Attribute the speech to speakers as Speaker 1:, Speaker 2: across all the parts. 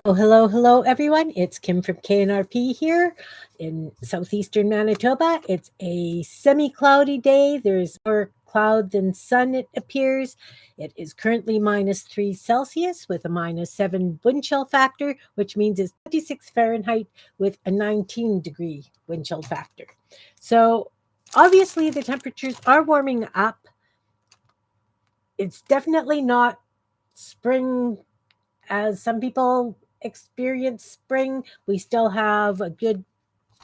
Speaker 1: Hello, everyone. It's Kim from K&RP here in southeastern Manitoba. It's a semi cloudy day. There's more cloud than sun, it appears. It is currently -3 Celsius with a -7 wind chill factor, which means it's 26 Fahrenheit with a 19-degree wind chill factor. So, obviously, the temperatures are warming up. It's definitely not spring as some people experience spring. We still have a good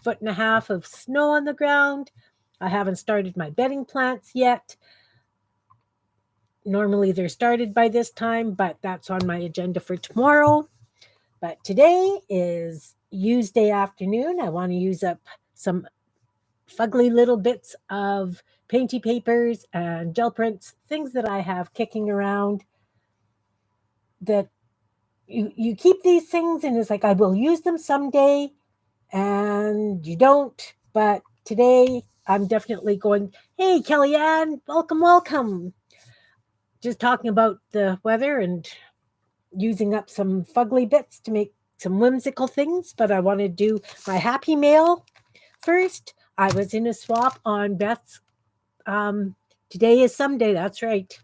Speaker 1: foot and a half of snow on the ground. I haven't started my bedding plants yet. Normally they're started by this time, but that's on my agenda for tomorrow. But today is Useday afternoon. I want to use up some fugly little bits of painty papers and gel prints, things that I have kicking around that you keep these things and it's like I will use them someday and you don't. But today I'm definitely going, hey, Kellyanne, welcome. Just talking about the weather and using up some fugly bits to make some whimsical things. But I want to do my happy mail first. I was in a swap on Beth's. Today is someday. That's right.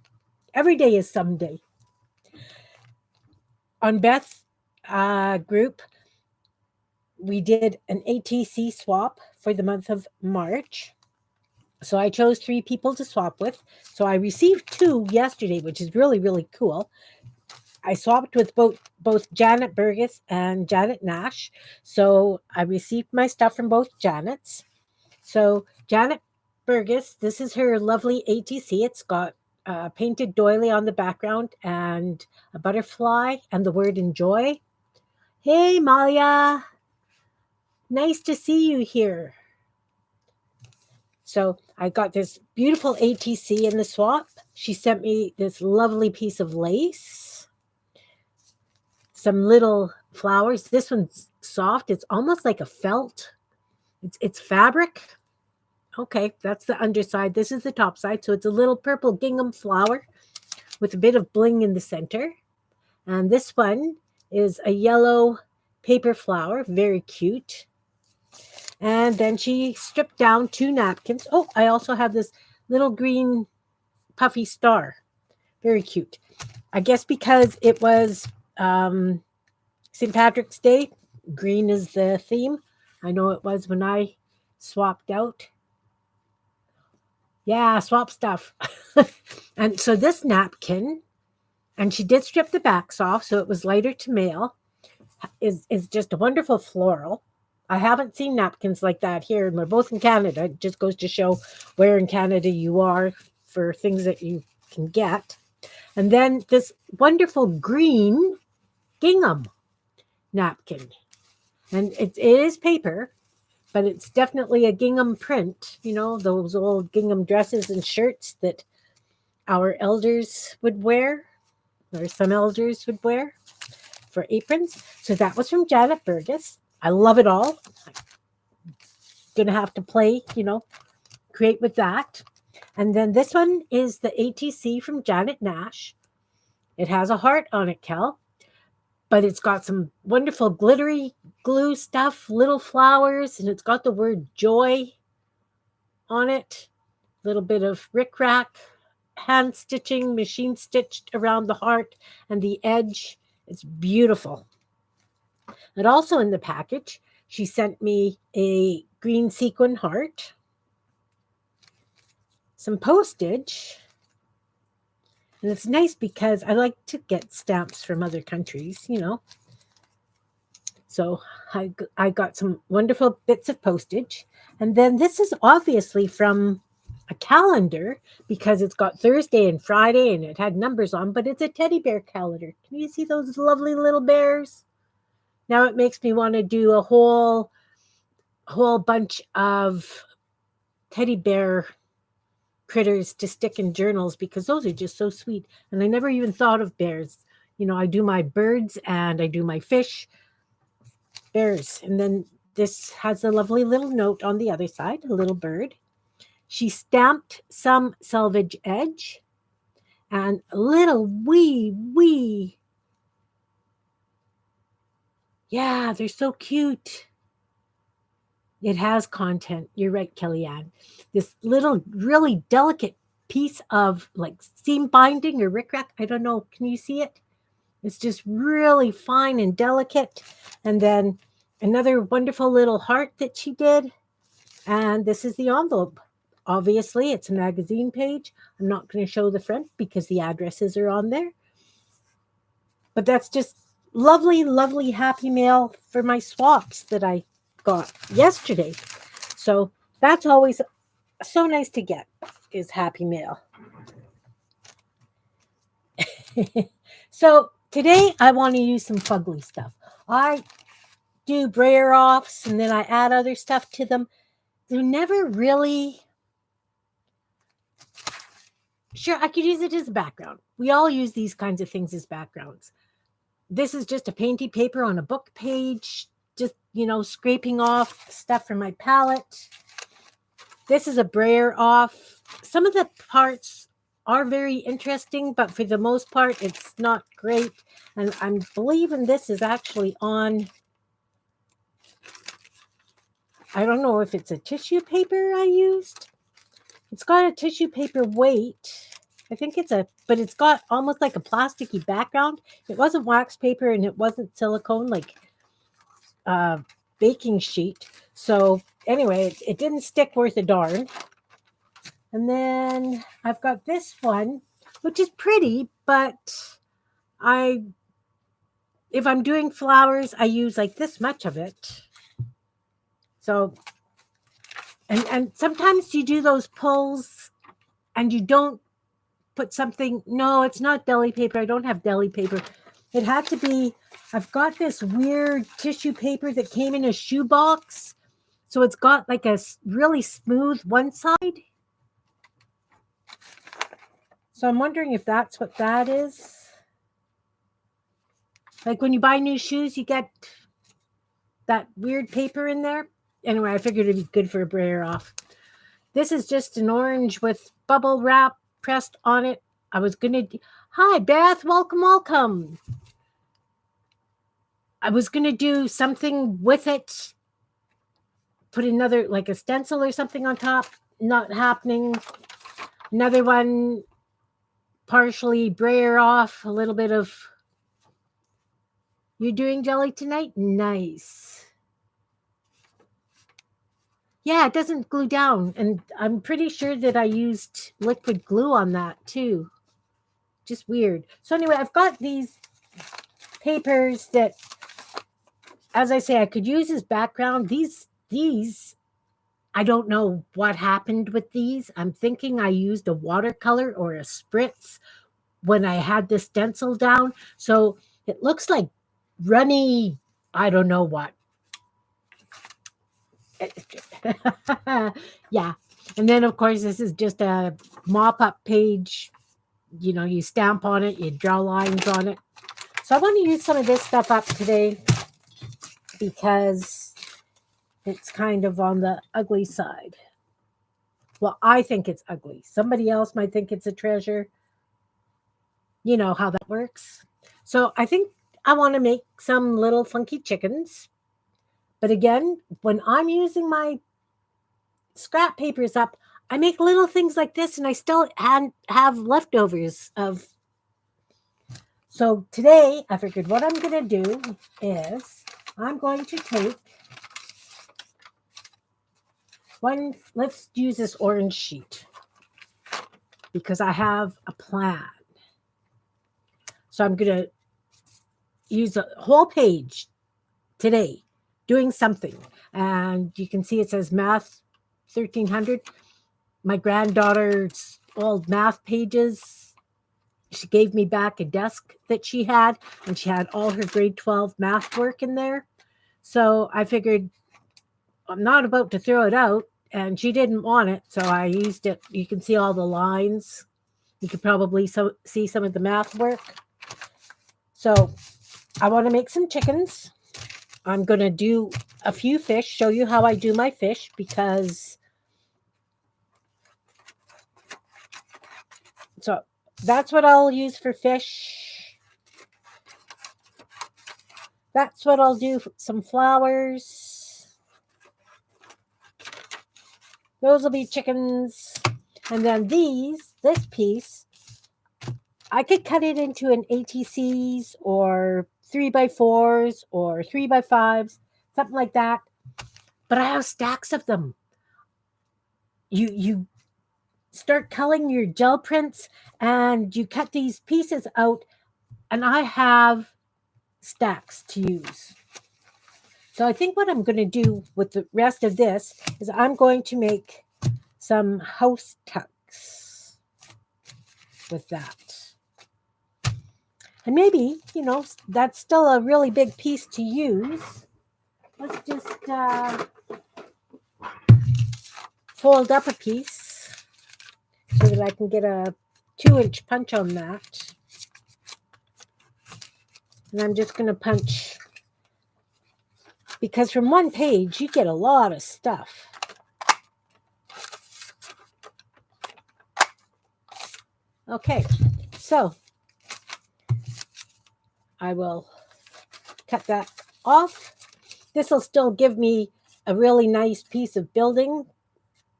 Speaker 1: Every day is someday. On Beth's group, we did an ATC swap for the month of March. So I chose 3 people to swap with. So I received 2 yesterday, which is really cool. I swapped with both Janet Burgess and Janet Nash. So I received my stuff from both Janets. So Janet Burgess, this is her lovely ATC. It's got a painted doily on the background and a butterfly and the word enjoy. Hey, Malia. Nice to see you here. So I got this beautiful ATC in the swap. She sent me this lovely piece of lace, some little flowers. This one's soft. It's almost like a felt. It's fabric. Okay, that's the underside. This is the top side. So it's a little purple gingham flower with a bit of bling in the center. And this one is a yellow paper flower, very cute. And then she stripped down 2 napkins. Oh, I also have this little green puffy star. Very cute. I guess because it was St. Patrick's Day, green is the theme. I know it was when I swapped out. Yeah, swap stuff. And so this napkin, and she did strip the backs off, so it was lighter to mail, is just a wonderful floral. I haven't seen napkins like that here, and we're both in Canada. It just goes to show where in Canada you are for things that you can get. And then this wonderful green gingham napkin. And it is paper, but it's definitely a gingham print, those old gingham dresses and shirts that our elders would wear, or some elders would wear for aprons. So that was from Janet Burgess. I love it all. I'm gonna have to play, create with that. And then this one is the ATC from Janet Nash. It has a heart on it, Kel, but it's got some wonderful glittery glue stuff, little flowers, and it's got the word joy on it. A little bit of rickrack, hand stitching, machine stitched around the heart and the edge. It's beautiful. And also in the package, she sent me a green sequin heart, some postage. And it's nice because I like to get stamps from other countries, So I got some wonderful bits of postage. And then this is obviously from a calendar because it's got Thursday and Friday and it had numbers on, but it's a teddy bear calendar. Can you see those lovely little bears? Now it makes me want to do a whole bunch of teddy bear critters to stick in journals because those are just so sweet. And I never even thought of bears. I do my birds and I do my fish, bears. And then this has a lovely little note on the other side, a little bird. She stamped some selvage edge and a little wee Yeah, they're so cute. It has content. You're right, Kellyanne. This little, really delicate piece of like seam binding or rickrack. I don't know. Can you see it? It's just really fine and delicate. And then another wonderful little heart that she did. And this is the envelope. Obviously, it's a magazine page. I'm not going to show the front because the addresses are on there. But that's just lovely, lovely happy mail for my swaps that I got yesterday. So that's always so nice to get is happy mail. So today I want to use some fugly stuff. I do brayer offs and then I add other stuff to them. They're never really sure. I could use it as a background. We all use these kinds of things as backgrounds. This is just a painty paper on a book page, just, scraping off stuff from my palette. This is a brayer off. Some of the parts are very interesting, but for the most part, it's not great. And I'm believing this is actually on, I don't know if it's a tissue paper I used. It's got a tissue paper weight. I think but it's got almost like a plasticky background. It wasn't wax paper and it wasn't silicone like baking sheet. So anyway, it didn't stick worth a darn. And then I've got this one, which is pretty, but if I'm doing flowers, I use like this much of it. So, and sometimes you do those pulls and you don't put something, no, it's not deli paper. I don't have deli paper. It had to be, I've got this weird tissue paper that came in a shoebox. So it's got like a really smooth one side. So I'm wondering if that's what that is. Like when you buy new shoes, you get that weird paper in there. Anyway, I figured it'd be good for a brayer off. This is just an orange with bubble wrap pressed on it. I was going to... Hi, Beth. Welcome, welcome. I was going to do something with it. Put another, like a stencil or something on top. Not happening. Another one, partially brayer off. A little bit of... You're doing jelly tonight? Nice. Yeah, it doesn't glue down. And I'm pretty sure that I used liquid glue on that too. Just weird. So anyway, I've got these papers that, as I say, I could use as background. These, I don't know what happened with these. I'm thinking I used a watercolor or a spritz when I had the stencil down. So it looks like runny, I don't know what. Yeah. And then, of course, this is just a mop-up page. You stamp on it, you draw lines on it. So I want to use some of this stuff up today because it's kind of on the ugly side. Well, I think it's ugly. Somebody else might think it's a treasure. You know how that works. So I think I want to make some little funky chickens. But again, when I'm using my scrap papers up, I make little things like this and I still have leftovers of. So today I figured what I'm going to do is I'm going to take one, let's use this orange sheet because I have a plan. So I'm going to use a whole page today doing something. And you can see it says Math 1300. My granddaughter's old math pages. She gave me back a desk that she had, and she had all her grade 12 math work in there. So I figured I'm not about to throw it out, and she didn't want it, so I used it. You can see all the lines. You could probably see some of the math work. So I want to make some chickens. I'm going to do a few fish, show you how I do my fish, because so that's what I'll use for fish. That's what I'll do. Some flowers. Those will be chickens. And then this piece, I could cut it into an ATCs or 3x4s or 3x5s, something like that. But I have stacks of them. You start culling your gel prints and you cut these pieces out, and I have stacks to use. So I think what I'm going to do with the rest of this is I'm going to make some house tucks with that. And maybe, that's still a really big piece to use. Let's just fold up a piece so that I can get a 2-inch punch on that. And I'm just going to punch, because from one page you get a lot of stuff. Okay, so I will cut that off. This will still give me a really nice piece of building,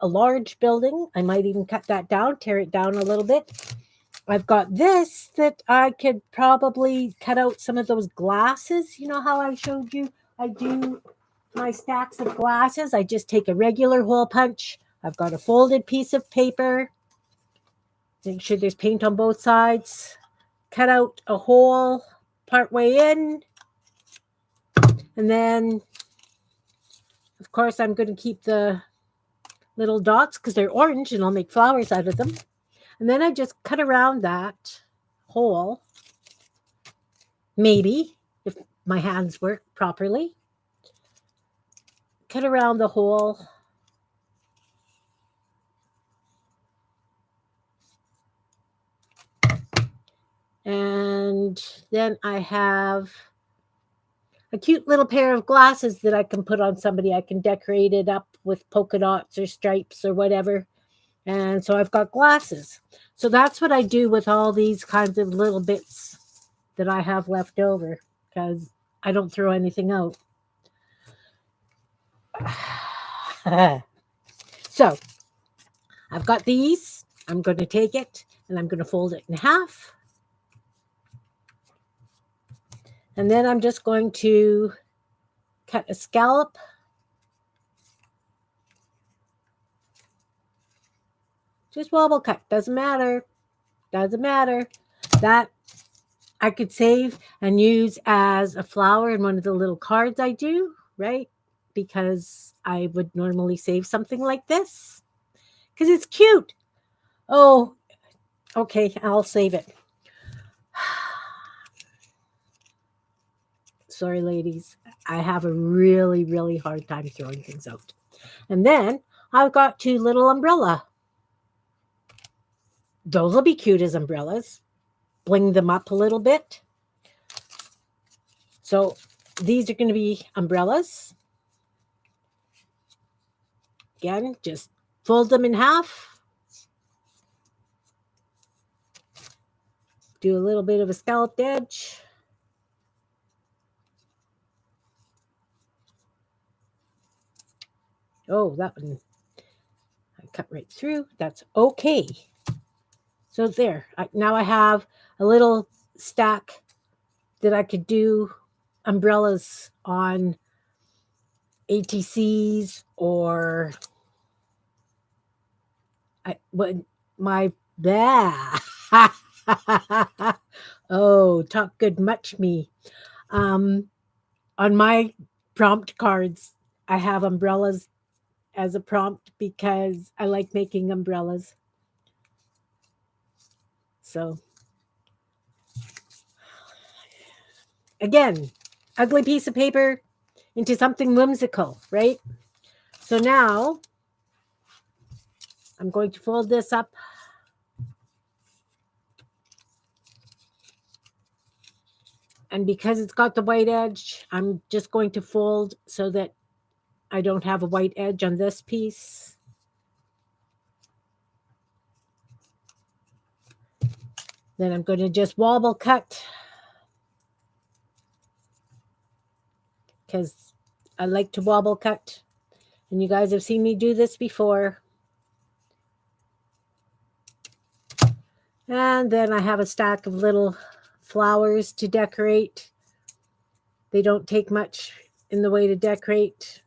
Speaker 1: a large building. I might even cut that down, tear it down a little bit. I've got this that I could probably cut out some of those glasses. You know how I showed you I do my stacks of glasses? I just take a regular hole punch. I've got a folded piece of paper. Make sure there's paint on both sides. Cut out a hole part way in. And then, of course, I'm going to keep the little dots because they're orange and I'll make flowers out of them. And then I just cut around that hole. Maybe, if my hands work properly. Cut around the hole. And then I have a cute little pair of glasses that I can put on somebody. I can decorate it up with polka dots or stripes or whatever. And so I've got glasses. So that's what I do with all these kinds of little bits that I have left over, because I don't throw anything out. So I've got these. I'm going to take it and I'm going to fold it in half. And then I'm just going to cut a scallop. Just wobble cut. Doesn't matter. Doesn't matter. That I could save and use as a flower in one of the little cards I do, right? Because I would normally save something like this. Because it's cute. Oh, okay. I'll save it. Sorry, ladies. I have a really, really hard time throwing things out. And then I've got 2 little umbrella. Those will be cute as umbrellas. Bling them up a little bit. So these are going to be umbrellas. Again, just fold them in half. Do a little bit of a scalloped edge. Oh, that one I cut right through. That's okay. So there. Now I have a little stack that I could do umbrellas on ATCs or my oh, talk good much me. On my prompt cards, I have umbrellas as a prompt because I like making umbrellas. So again, ugly piece of paper into something whimsical, right? So now I'm going to fold this up. And because it's got the white edge, I'm just going to fold so that I don't have a white edge on this piece. Then I'm going to just wobble cut. because I like to wobble cut. And you guys have seen me do this before. And then I have a stack of little flowers to decorate. They don't take much in the way to decorate.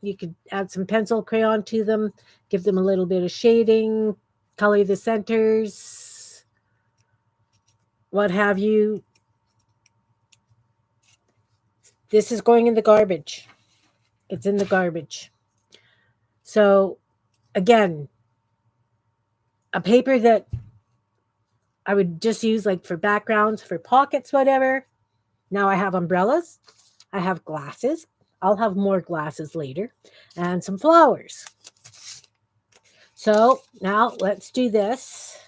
Speaker 1: You could add some pencil crayon to them, give them a little bit of shading, color the centers, what have you. This is going in the garbage. It's in the garbage. So, again, a paper that I would just use like for backgrounds, for pockets, whatever. Now I have umbrellas. I have glasses. I'll have more glasses later. And some flowers. So now let's do this.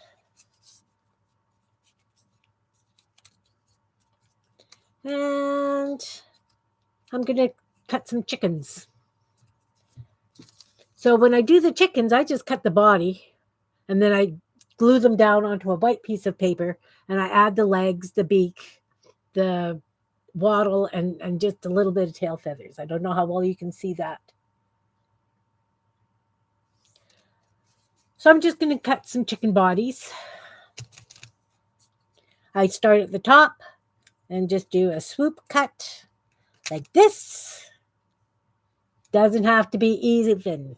Speaker 1: And I'm going to cut some chickens. So when I do the chickens, I just cut the body. And then I glue them down onto a white piece of paper. And I add the legs, the beak, the wattle, and just a little bit of tail feathers. I don't know how well you can see that. So I'm just going to cut some chicken bodies. I start at the top and just do a swoop cut like this. Doesn't have to be even.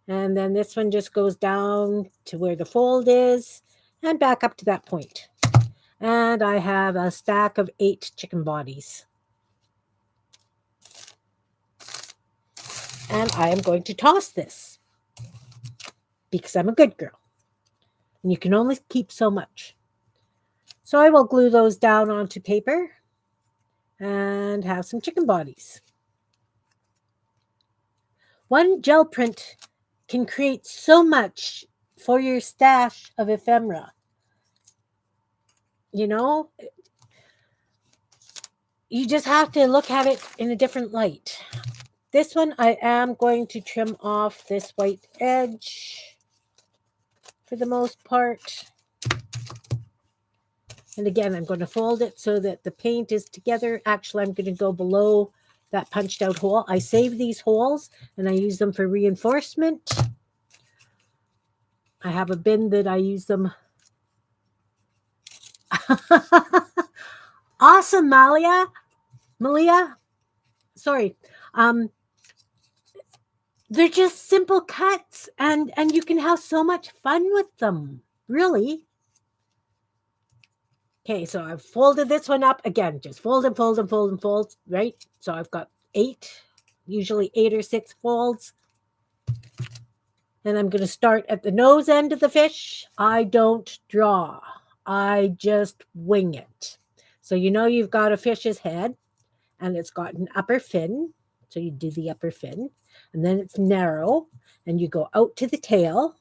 Speaker 1: And then this one just goes down to where the fold is and back up to that point. And I have a stack of 8 chicken bodies. And I am going to toss this because I'm a good girl. And you can only keep so much. So I will glue those down onto paper and have some chicken bodies. One gel print can create so much for your stash of ephemera. You know, you just have to look at it in a different light. This one, I am going to trim off this white edge for the most part. And again, I'm going to fold it so that the paint is together. Actually, I'm going to go below that punched out hole. I save these holes and I use them for reinforcement. I have a bin that I use them. Awesome, Malia. Sorry. They're just simple cuts and you can have so much fun with them. Really. Okay, so I've folded this one up. Again, just fold and fold and fold and fold, right? So I've got 8, usually 8 or 6 folds. And I'm going to start at the nose end of the fish. I don't draw. I just wing it. So you know you've got a fish's head and it's got an upper fin. So you do the upper fin. And then it's narrow. And you go out to the tail.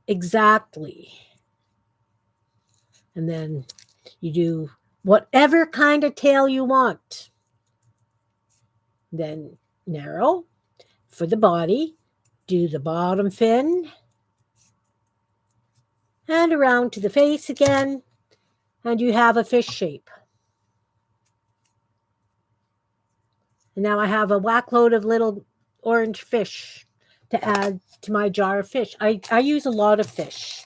Speaker 1: Exactly. And then you do whatever kind of tail you want. Then narrow for the body. Do the bottom fin. And around to the face again. And you have a fish shape. And now I have a whack load of little orange fish to add to my jar of fish. I use a lot of fish.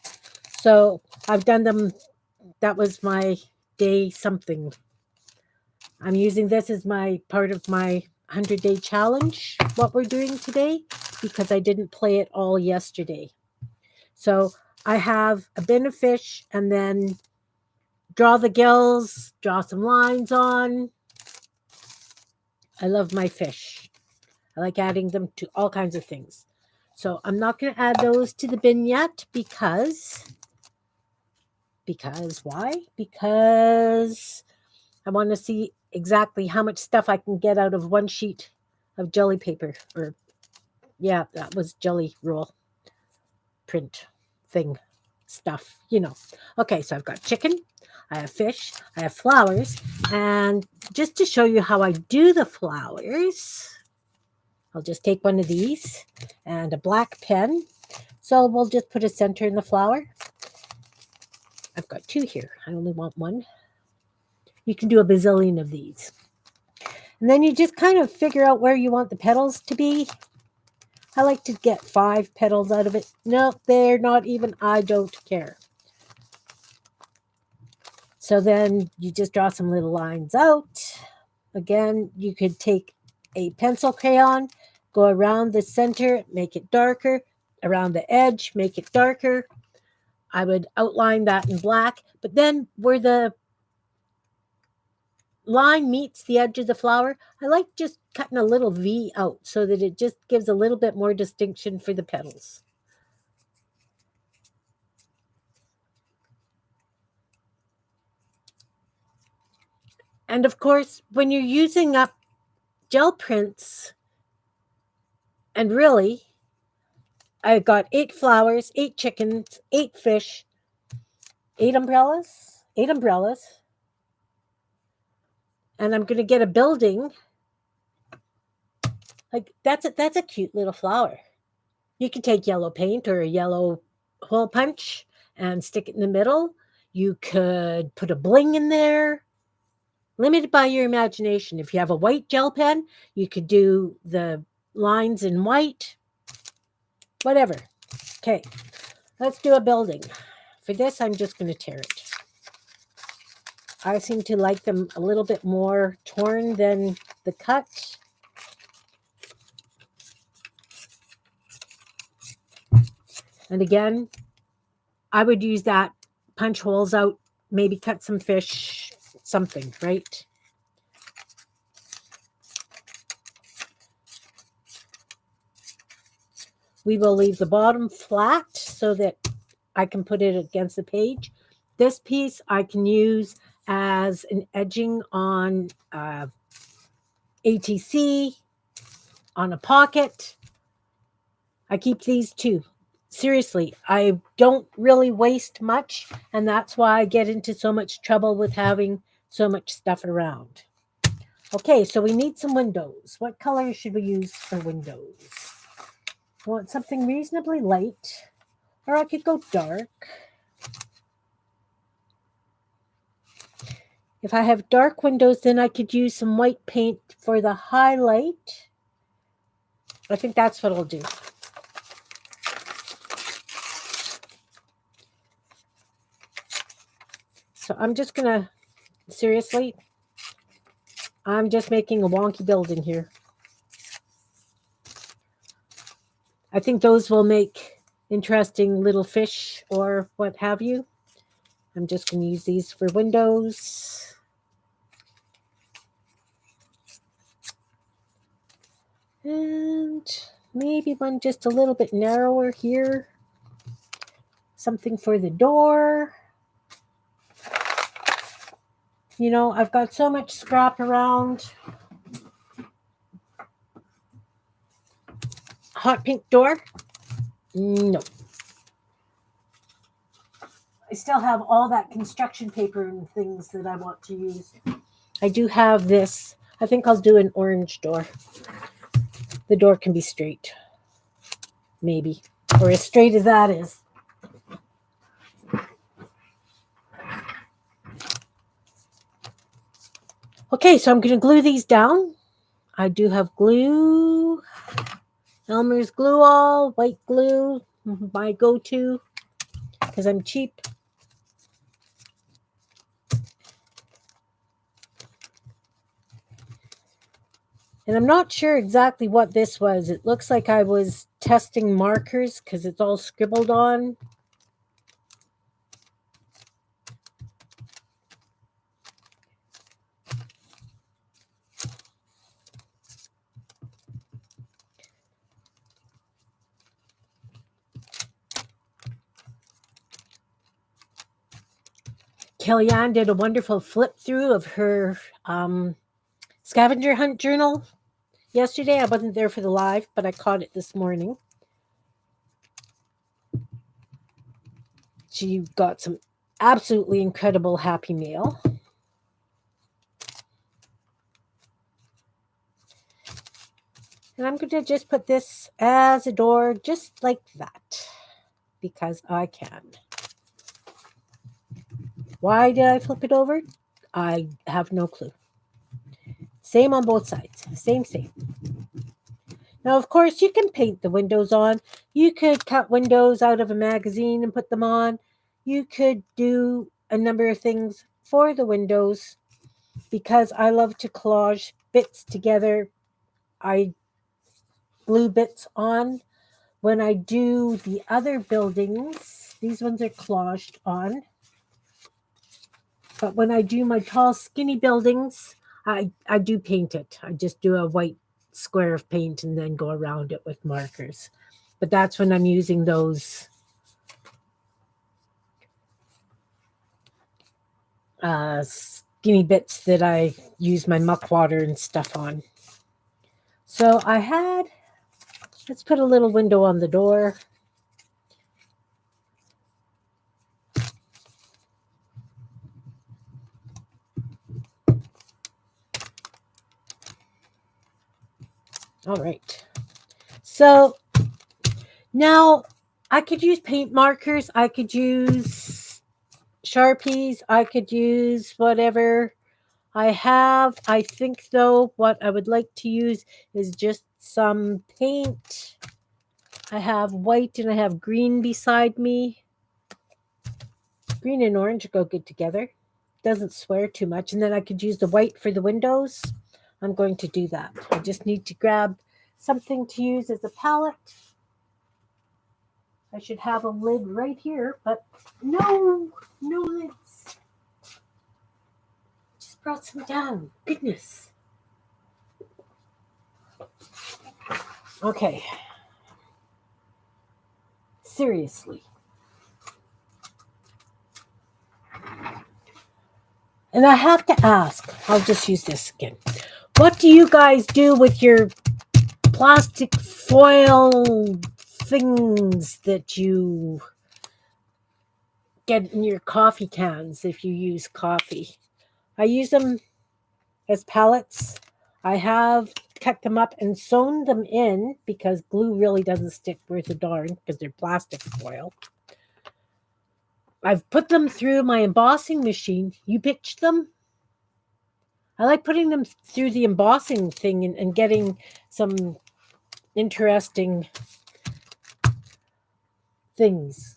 Speaker 1: So I've done them. That was my day something. I'm using this as my part of my 100-day challenge, what we're doing today, because I didn't play it all yesterday. So I have a bin of fish and then draw the gills, draw some lines on. I love my fish. I like adding them to all kinds of things. So I'm not going to add those to the bin yet because why? Because I want to see exactly how much stuff I can get out of one sheet of jelly paper. Or, yeah, that was jelly roll print thing stuff, you know. Okay, so I've got chicken, I have fish, I have flowers, and just to show you how I do the flowers, I'll just take one of these and a black pen. So we'll just put a center in the flower. I've got 2 here. I only want 1. You can do a bazillion of these. And then you just kind of figure out where you want the petals to be. I like to get 5 petals out of it. No, they're not even. I don't care. So then you just draw some little lines out. Again, you could take a pencil crayon, go around the center, make it darker, around the edge, make it darker. I would outline that in black, but then where the line meets the edge of the flower, I like just cutting a little V out so that it just gives a little bit more distinction for the petals. And of course, when you're using up gel prints, and really, I got 8 flowers, 8 chickens, 8 fish, 8 umbrellas, 8 umbrellas. And I'm going to get a building. Like that's a cute little flower. You can take yellow paint or a yellow hole punch and stick it in the middle. You could put a bling in there. Limited by your imagination. If you have a white gel pen, you could do the lines in white. Whatever. Okay, let's do a building. For this, I'm just going to tear it. I seem to like them a little bit more torn than the cut. And again, I would use that, punch holes out, maybe cut some fish, something, right? We will leave the bottom flat so that I can put it against the page. This piece I can use as an edging on ATC, on a pocket. I keep these too. Seriously, I don't really waste much, and that's why I get into so much trouble with having so much stuff around. Okay, so we need some windows. What color should we use for windows? I want something reasonably light, or I could go dark. If I have dark windows, then I could use some white paint for the highlight. I think that's what I'll do. So I'm just going to, seriously, I'm just making a wonky building here. I think those will make interesting little fish or what have you. I'm just going to use these for windows. And maybe one just a little bit narrower here. Something for the door. You know, I've got so much scrap around. Hot pink door? No. I still have all that construction paper and things that I want to use. I do have this. I think I'll do an orange door. The door can be straight. Maybe. Or as straight as that is. Okay, so I'm going to glue these down. I do have glue. Elmer's Glue All, white glue, my go-to, because I'm cheap. And I'm not sure exactly what this was. It looks like I was testing markers because it's all scribbled on. Kellyanne did a wonderful flip through of her scavenger hunt journal yesterday. I wasn't there for the live, but I caught it this morning. She got some absolutely incredible Happy Meal. And I'm going to just put this as a door just like that because I can. Why did I flip it over? I have no clue. Same on both sides. Same. Now, of course, you can paint the windows on. You could cut windows out of a magazine and put them on. You could do a number of things for the windows. Because I love to collage bits together, I glue bits on. When I do the other buildings, these ones are collaged on. But when I do my tall, skinny buildings, I do paint it. I just do a white square of paint and then go around it with markers. But that's when I'm using those skinny bits that I use my muck water and stuff on. So let's put a little window on the door. All right. So now I could use paint markers. I could use Sharpies. I could use whatever I have. I think, though, what I would like to use is just some paint. I have white and I have green beside me. Green and orange go good together. Doesn't swear too much. And then I could use the white for the windows. I'm going to do that. I just need to grab something to use as a palette. I should have a lid right here, but no lids. Just brought some down. Goodness. Okay. Seriously. And I have to ask, I'll just use this again. What do you guys do with your plastic foil things that you get in your coffee cans if you use coffee? I use them as pallets. I have cut them up and sewn them in because glue really doesn't stick worth a darn because they're plastic foil. I've put them through my embossing machine. You pitched them? I like putting them through the embossing thing and getting some interesting things.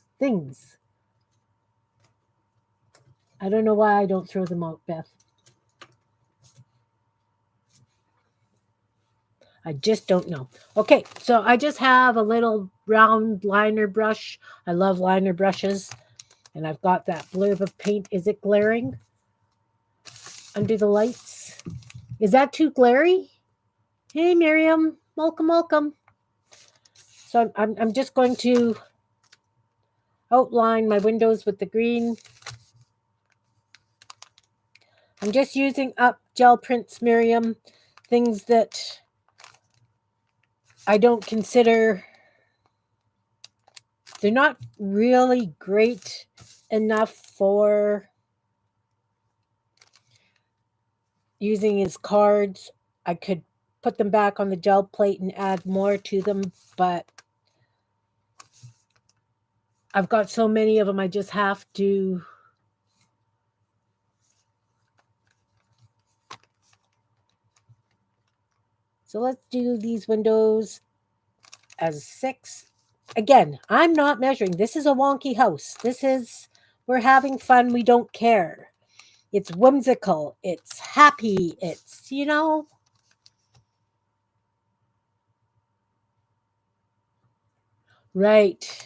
Speaker 1: I don't know why I don't throw them out, Beth. I just don't know. Okay, so I just have a little round liner brush. I love liner brushes. And I've got that blurb of paint. Is it glaring under the lights? Is that too glary? Hey, Miriam. Welcome. So I'm just going to outline my windows with the green. I'm just using up gel prints, Miriam, things that I don't consider, they're not really great enough for using as cards. I could put them back on the gel plate and add more to them, but I've got so many of them, I just have to So let's do these windows as 6. Again, I'm not measuring. This is a wonky house. We're having fun. We don't care. It's whimsical. It's happy. It's, Right.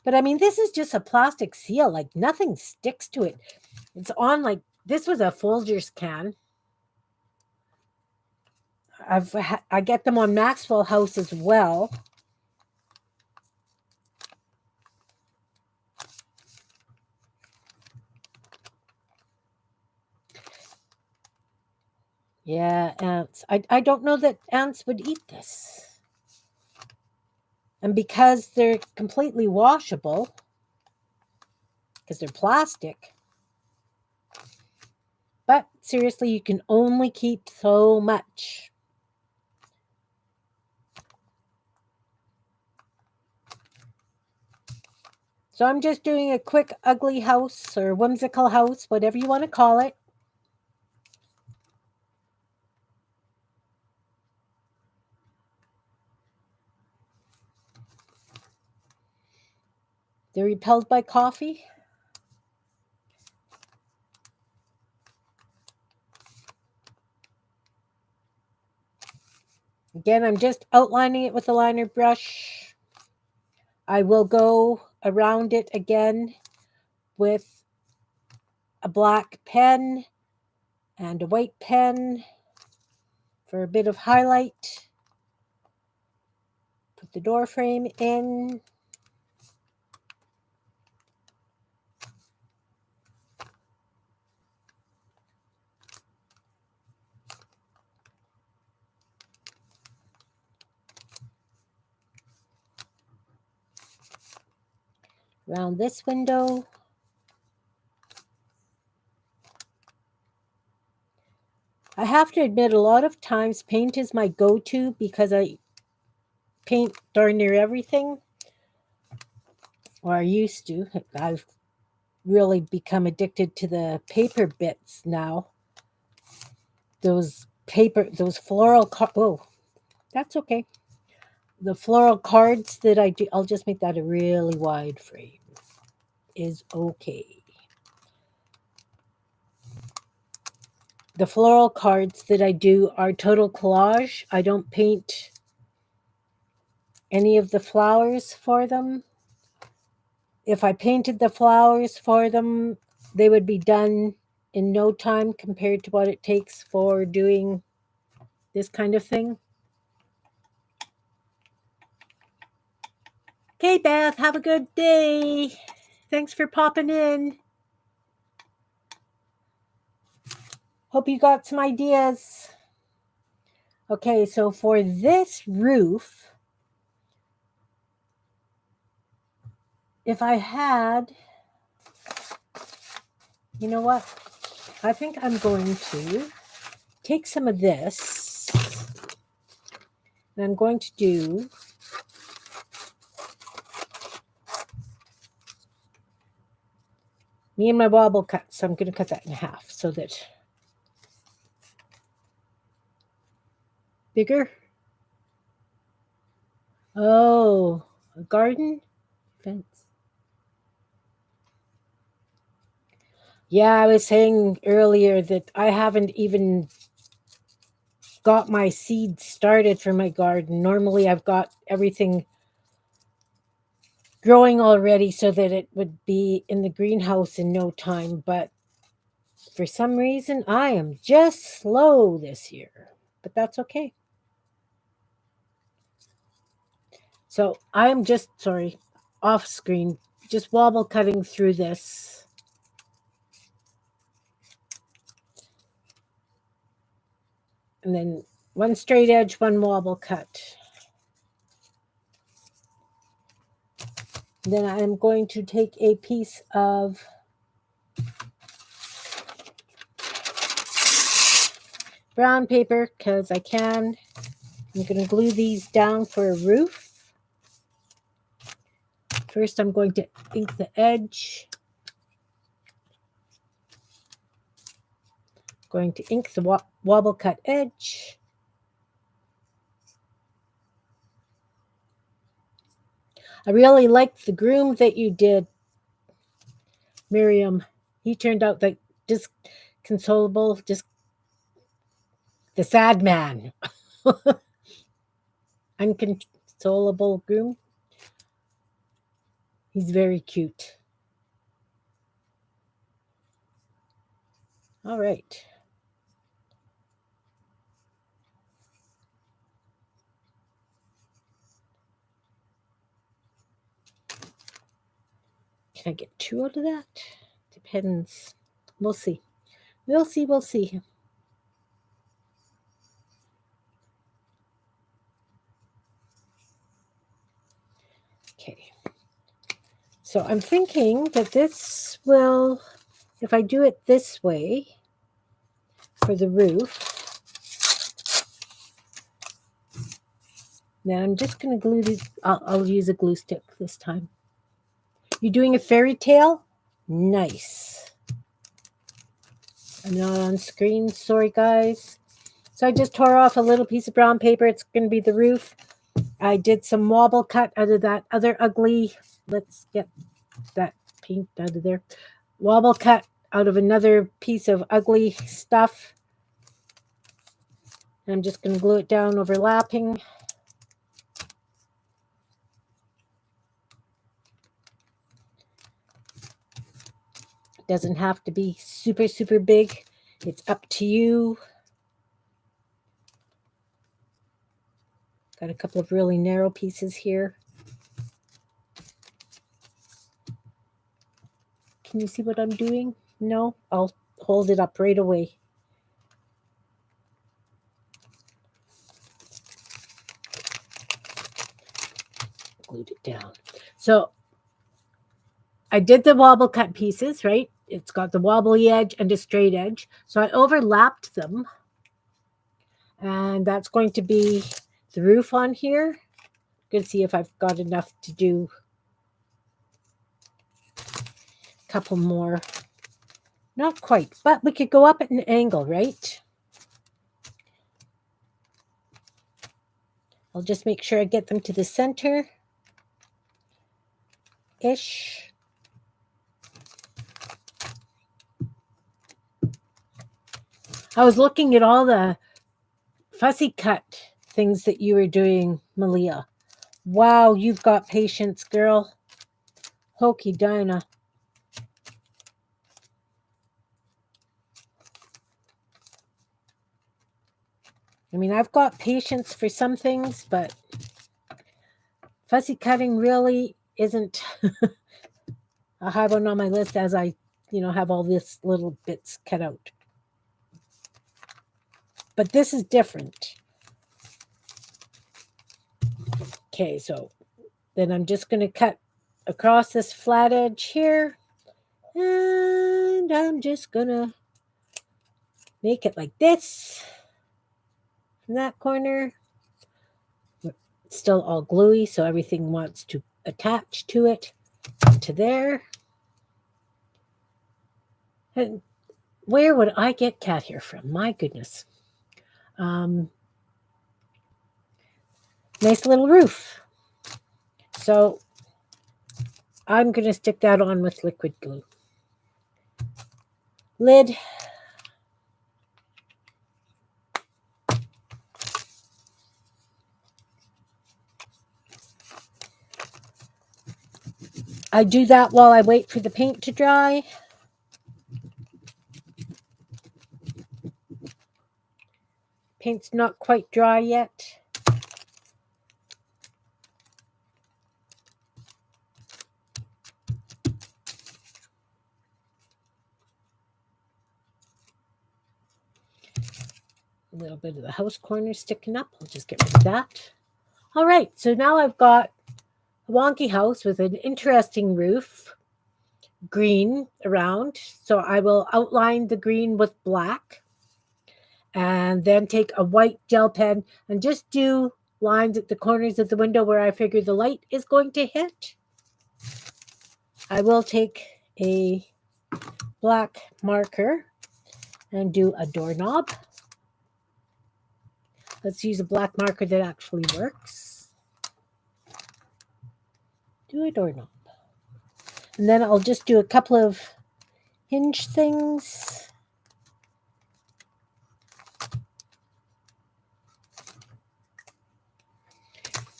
Speaker 1: But I mean, this is just a plastic seal. Like nothing sticks to it. It's on this was a Folgers can. I get them on Maxwell House as well. Yeah, ants. I don't know that ants would eat this. And because they're completely washable, because they're plastic. But seriously, you can only keep so much. So I'm just doing a quick ugly house or whimsical house, whatever you want to call it. They're repelled by coffee. Again, I'm just outlining it with a liner brush. I will go around it again with a black pen and a white pen for a bit of highlight. Put the door frame in. Around this window. I have to admit, a lot of times paint is my go-to because I paint darn near everything. Or I used to. I've really become addicted to the paper bits now. Those floral oh, that's okay. The floral cards that I do, I'll just make that a really wide frame, is okay. The floral cards that I do are total collage. I don't paint any of the flowers for them. If I painted the flowers for them, they would be done in no time compared to what it takes for doing this kind of thing. Okay, Beth, have a good day. Thanks for popping in. Hope you got some ideas. Okay, so for this roof, if I had, you know what? I think I'm going to take some of this, and I'm going to do me and my wobble cut. So I'm going to cut that in half so that bigger. Oh, a garden fence. Yeah, I was saying earlier that I haven't even got my seeds started for my garden. Normally I've got everything growing already so that it would be in the greenhouse in no time, but for some reason I am just slow this year, but that's okay. So I'm just, off screen, just wobble cutting through this. And then one straight edge, one wobble cut. Then I'm going to take a piece of brown paper because I can. I'm going to glue these down for a roof. First, I'm going to ink the edge. Going to ink the wobble cut edge. I really liked the groom that you did, Miriam. He turned out like disconsolable, just the sad man. Unconsolable groom. He's very cute. All right. Can I get 2 out of that? Depends. We'll see. We'll see. Okay. So I'm thinking that this will, if I do it this way for the roof, then I'm just going to glue these. I'll use a glue stick this time. You doing a fairy tale? Nice. I'm not on screen. Sorry, guys. So I just tore off a little piece of brown paper. It's going to be the roof. I did some wobble cut out of that other ugly. Let's get that paint out of there. Wobble cut out of another piece of ugly stuff. I'm just going to glue it down overlapping. It doesn't have to be super, super big. It's up to you. Got a couple of really narrow pieces here. Can you see what I'm doing? No? I'll hold it up right away. Glued it down. So I did the wobble cut pieces, right? It's got the wobbly edge and a straight edge. So I overlapped them. And that's going to be the roof on here. Going to see if I've got enough to do a couple more. Not quite, but we could go up at an angle, right? I'll just make sure I get them to the center-ish. I was looking at all the fussy cut things that you were doing, Malia. Wow, you've got patience, girl. Hokey Dinah. I mean, I've got patience for some things, but fussy cutting really isn't a high one on my list as I, have all these little bits cut out. But this is different. Okay, so then I'm just going to cut across this flat edge here. And I'm just going to make it like this. From that corner. It's still all gluey, so everything wants to attach to it. To there. And where would I get cat hair from? My goodness. Nice little roof. So I'm going to stick that on with liquid glue. Lid. I do that while I wait for the paint to dry. Paint's not quite dry yet. A little bit of the house corner sticking up. I'll just get rid of that. All right, so now I've got a wonky house with an interesting roof, green around. So I will outline the green with black and then take a white gel pen and just do lines at the corners of the window where I figure the light is going to hit. I will take a black marker and do a doorknob. Let's use a black marker that actually works. Do a doorknob. And then I'll just do a couple of hinge things.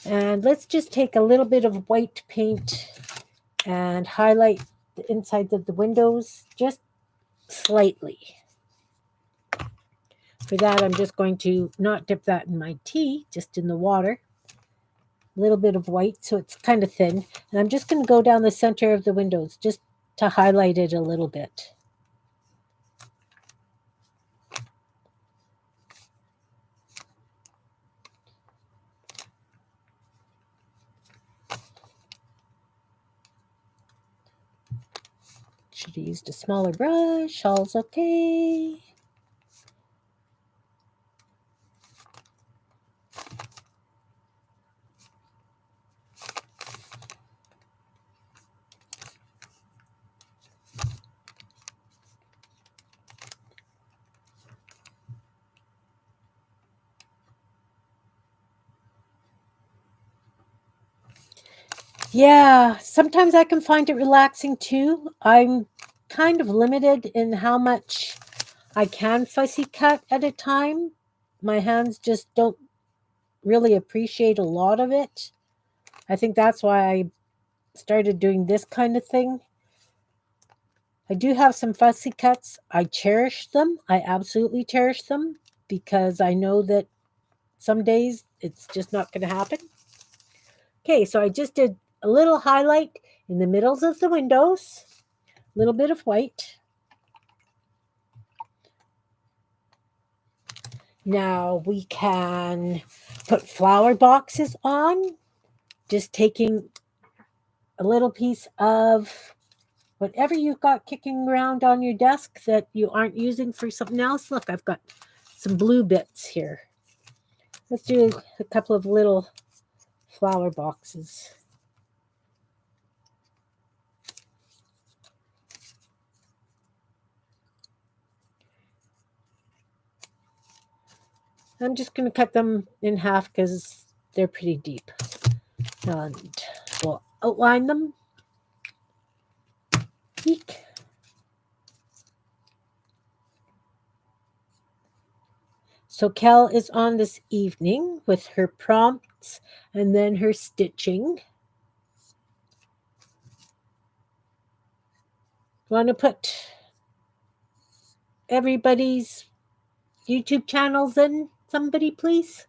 Speaker 1: And let's just take a little bit of white paint and highlight the insides of the windows just slightly. For that, I'm just going to not dip that in my tea, just in the water. A little bit of white, so it's kind of thin. And I'm just going to go down the center of the windows just to highlight it a little bit. Should have used a smaller brush. All's okay. Yeah, sometimes I can find it relaxing too. I'm kind of limited in how much I can fussy cut at a time. My hands just don't really appreciate a lot of it. I think that's why I started doing this kind of thing. I do have some fussy cuts. I cherish them. I absolutely cherish them because I know that some days it's just not going to happen. Okay, so I just did a little highlight in the middles of the windows, a little bit of white. Now we can put flower boxes on, just taking a little piece of whatever you've got kicking around on your desk that you aren't using for something else. Look, I've got some blue bits here. Let's do a couple of little flower boxes. I'm just going to cut them in half because they're pretty deep. And we'll outline them. Eek. So Kel is on this evening with her prompts and then her stitching. Want to put everybody's YouTube channels in, somebody, please?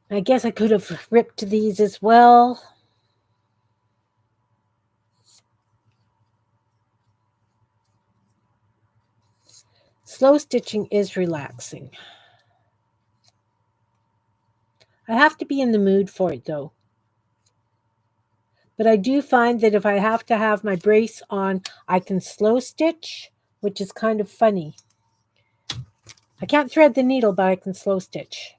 Speaker 1: I guess I could have ripped these as well. Slow stitching is relaxing. I have to be in the mood for it, though. But I do find that if I have to have my brace on, I can slow stitch, which is kind of funny. I can't thread the needle, but I can slow stitch.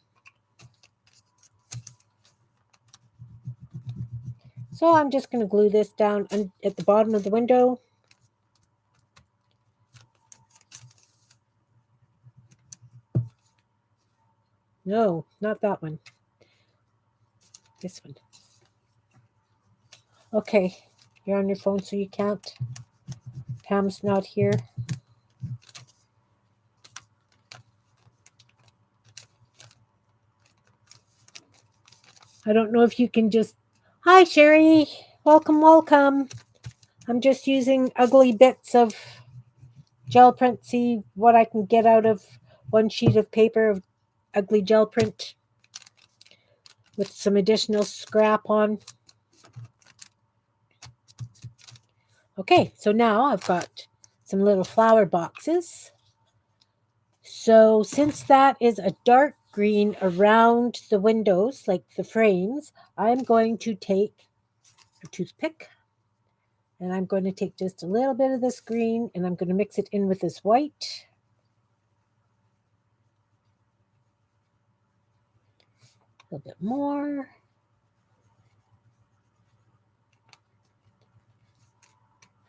Speaker 1: So I'm just going to glue this down at the bottom of the window. No, not that one. This one. Okay, you're on your phone, so you can't. Pam's not here. I don't know if you can just... Hi, Sherry. Welcome, welcome. I'm just using ugly bits of gel print. See what I can get out of one sheet of paper of ugly gel print with some additional scrap on. Okay, so now I've got some little flower boxes. So since that is a dark green around the windows, like the frames, I'm going to take a toothpick and I'm going to take just a little bit of this green and I'm going to mix it in with this white. A little bit more.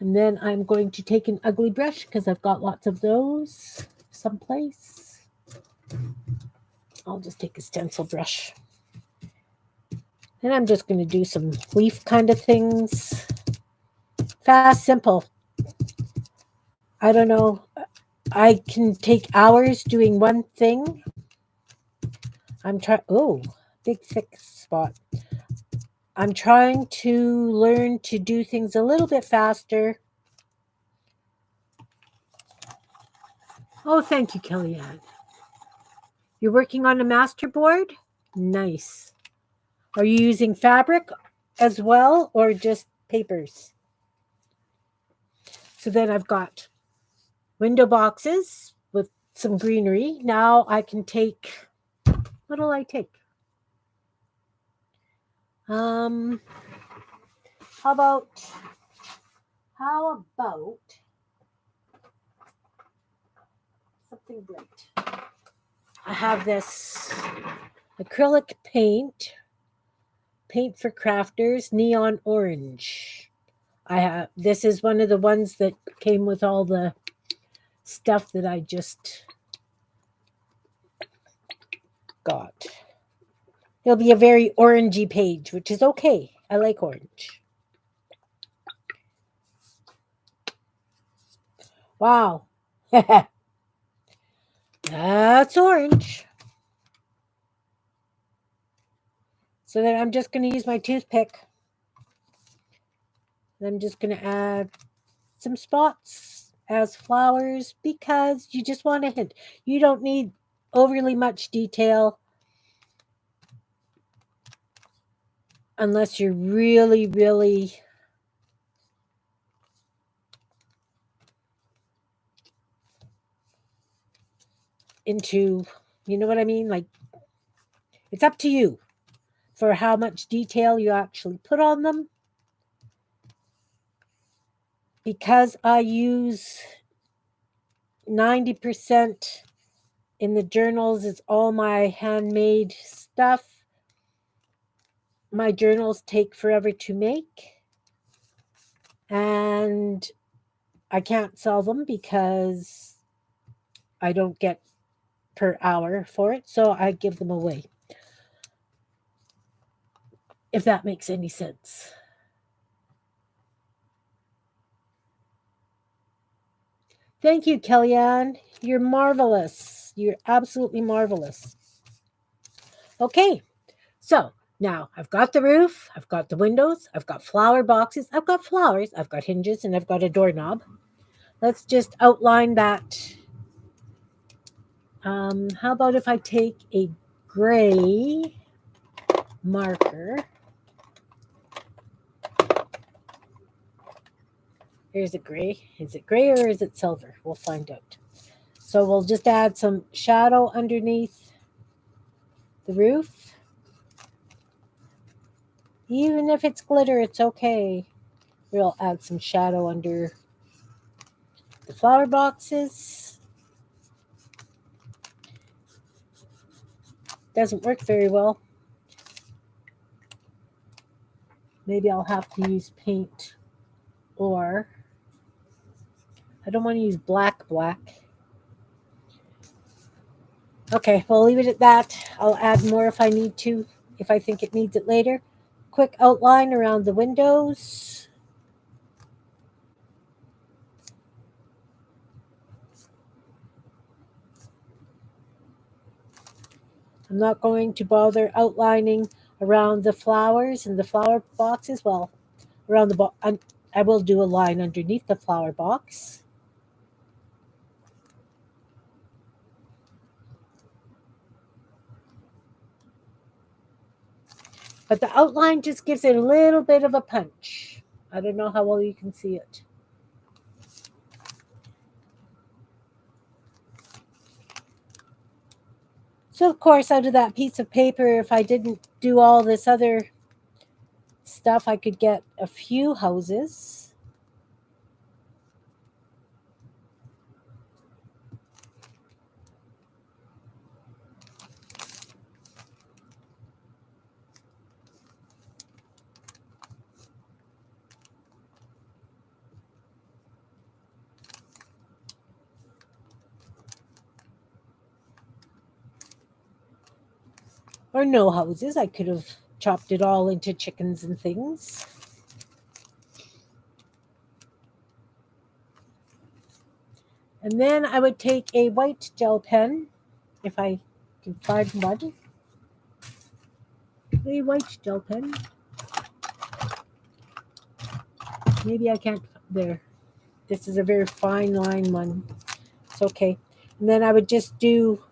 Speaker 1: And then I'm going to take an ugly brush because I've got lots of those someplace. I'll just take a stencil brush. And I'm just going to do some leaf kind of things. Fast, simple. I don't know. I can take hours doing one thing. I'm trying... Oh, big thick spot. I'm trying to learn to do things a little bit faster. Oh, thank you, Kellyanne. You're working on a masterboard? Nice. Are you using fabric as well or just papers? So then I've got window boxes with some greenery. Now I can take... What'll I take? How about something bright? I have this acrylic paint for crafters, neon orange. This is one of the ones that came with all the stuff that I just got. It'll be a very orangey page, which is okay. I like orange. Wow. That's orange. So then I'm just going to use my toothpick. I'm just going to add some spots as flowers because you just want a hint. You don't need overly much detail unless you're really, really into, you know what I mean? Like, it's up to you for how much detail you actually put on them. Because I use 90% in the journals is all my handmade stuff. My journals take forever to make. And I can't sell them because I don't get per hour for it. So I give them away. If that makes any sense. Thank you, Kellyanne. You're marvelous. You're absolutely marvelous. Okay, so now I've got the roof, I've got the windows, I've got flower boxes, I've got flowers, I've got hinges, and I've got a doorknob. Let's just outline that. How about if I take a gray marker? Here's a gray. Is it gray or is it silver? We'll find out. So we'll just add some shadow underneath the roof. Even if it's glitter, it's okay. We'll add some shadow under the flower boxes. Doesn't work very well. Maybe I'll have to use paint, or I don't want to use black. Okay, we'll leave it at that. I'll add more if I need to, if I think it needs it later. Quick outline around the windows. I'm not going to bother outlining around the flowers and the flower boxes. Well, around the I will do a line underneath the flower box. But the outline just gives it a little bit of a punch. I don't know how well you can see it. So, of course, out of that piece of paper, if I didn't do all this other stuff, I could get a few houses. Or no houses. I could have chopped it all into chickens and things. And then I would take a white gel pen, if I can find one. A white gel pen. Maybe I can't. There. This is a very fine line one. It's okay. And then I would just do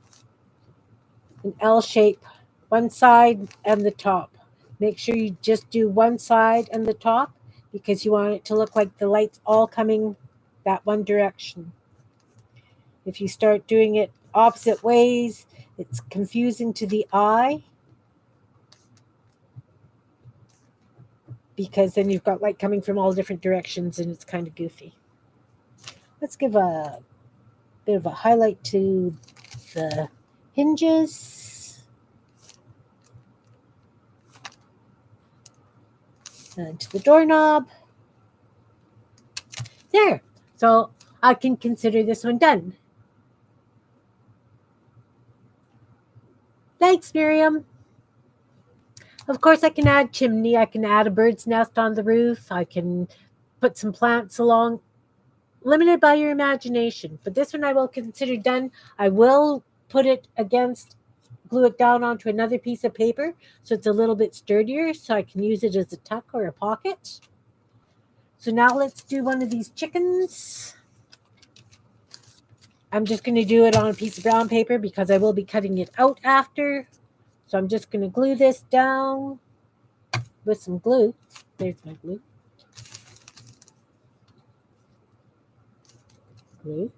Speaker 1: an L shape, one side and the top. Make sure you just do one side and the top because you want it to look like the light's all coming that one direction. If you start doing it opposite ways, it's confusing to the eye because then you've got light coming from all different directions and it's kind of goofy. Let's give a bit of a highlight to the hinges and to the doorknob. There. So I can consider this one done. Thanks, Miriam. Of course, I can add chimney. I can add a bird's nest on the roof. I can put some plants along. Limited by your imagination. But this one I will consider done. I will put it against, glue it down onto another piece of paper so it's a little bit sturdier so I can use it as a tuck or a pocket. So now let's do one of these chickens. I'm just going to do it on a piece of brown paper because I will be cutting it out after. So I'm just going to glue this down with some glue. There's my glue. Glue.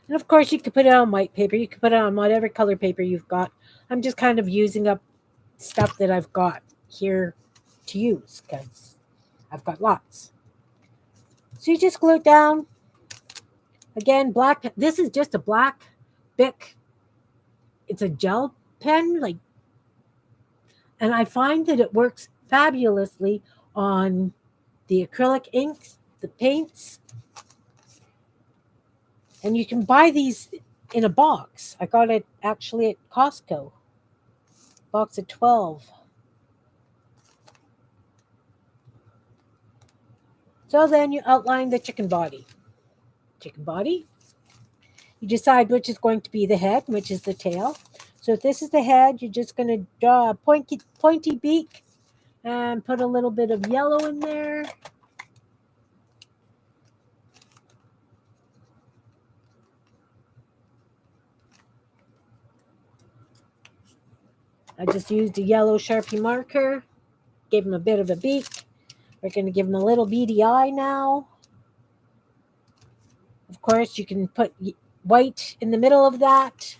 Speaker 1: And of course, you could put it on white paper. You could put it on whatever color paper you've got. I'm just kind of using up stuff that I've got here to use because I've got lots. So you just glue it down. Again, black. This is just a black Bic. It's a gel pen, and I find that it works fabulously on the acrylic inks, the paints, and you can buy these in a box. I got it actually at Costco. Box of 12. So then you outline the chicken body. Chicken body. You decide which is going to be the head and which is the tail. So if this is the head, you're just going to draw a pointy beak and put a little bit of yellow in there. I just used a yellow Sharpie marker, gave him a bit of a beak. We're going to give him a little beady eye now. Of course, you can put white in the middle of that.